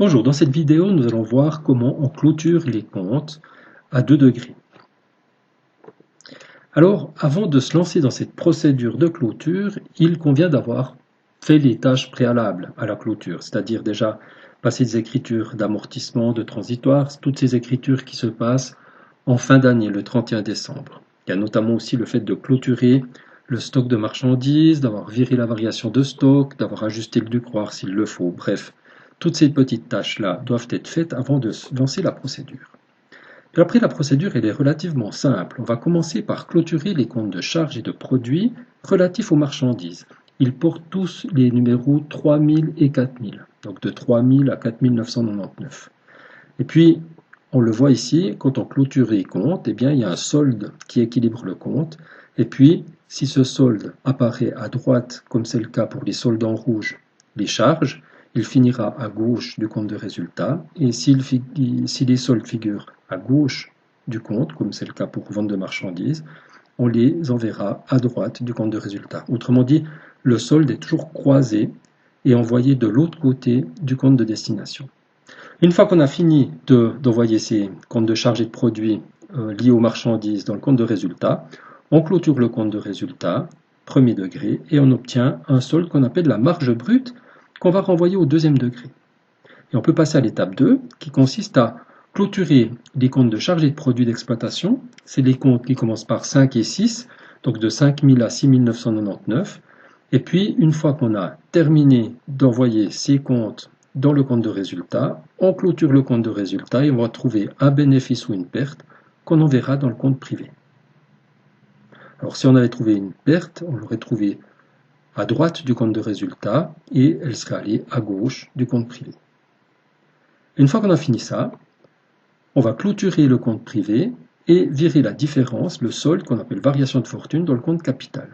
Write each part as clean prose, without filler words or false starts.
Bonjour, dans cette vidéo, nous allons voir comment on clôture les comptes à 2 degrés. Alors, avant de se lancer dans cette procédure de clôture, il convient d'avoir fait les tâches préalables à la clôture, c'est-à-dire déjà passer des écritures d'amortissement, de transitoire, toutes ces écritures qui se passent en fin d'année, le 31 décembre. Il y a notamment aussi le fait de clôturer le stock de marchandises, d'avoir viré la variation de stock, d'avoir ajusté le décroir s'il le faut, bref. Toutes ces petites tâches-là doivent être faites avant de lancer la procédure. Et après, la procédure elle est relativement simple. On va commencer par clôturer les comptes de charges et de produits relatifs aux marchandises. Ils portent tous les numéros 3000 et 4000, donc de 3000 à 4999. Et puis, on le voit ici, quand on clôture les comptes, eh bien, il y a un solde qui équilibre le compte. Et puis, si ce solde apparaît à droite, comme c'est le cas pour les soldes en rouge, les charges, il finira à gauche du compte de résultat. Et si les soldes figurent à gauche du compte, comme c'est le cas pour vente de marchandises, on les enverra à droite du compte de résultat. Autrement dit, le solde est toujours croisé et envoyé de l'autre côté du compte de destination. Une fois qu'on a fini d'envoyer ces comptes de charges et de produits liés aux marchandises dans le compte de résultat, on clôture le compte de résultat, premier degré, et on obtient un solde qu'on appelle la marge brute qu'on va renvoyer au deuxième degré. Et on peut passer à l'étape 2, qui consiste à clôturer les comptes de charges et de produits d'exploitation. C'est les comptes qui commencent par 5 et 6, donc de 5000 à 6999. Et puis, une fois qu'on a terminé d'envoyer ces comptes dans le compte de résultat, on clôture le compte de résultat et on va trouver un bénéfice ou une perte qu'on enverra dans le compte privé. Alors si on avait trouvé une perte, on l'aurait trouvé à droite du compte de résultat et elle serait allée à gauche du compte privé. Une fois qu'on a fini ça, on va clôturer le compte privé et virer la différence, le solde qu'on appelle variation de fortune dans le compte capital.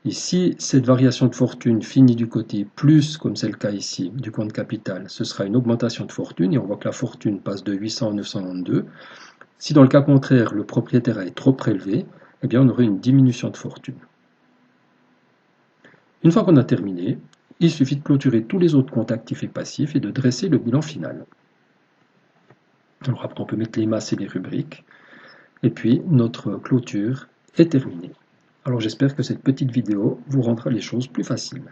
Et si cette variation de fortune finit du côté plus, comme c'est le cas ici, du compte capital, ce sera une augmentation de fortune, et on voit que la fortune passe de 800 à 992. Si dans le cas contraire, le propriétaire est trop prélevé, eh bien on aurait une diminution de fortune. Une fois qu'on a terminé, il suffit de clôturer tous les autres comptes actifs et passifs et de dresser le bilan final. Alors après, on peut mettre les masses et les rubriques, et puis notre clôture est terminée. Alors j'espère que cette petite vidéo vous rendra les choses plus faciles.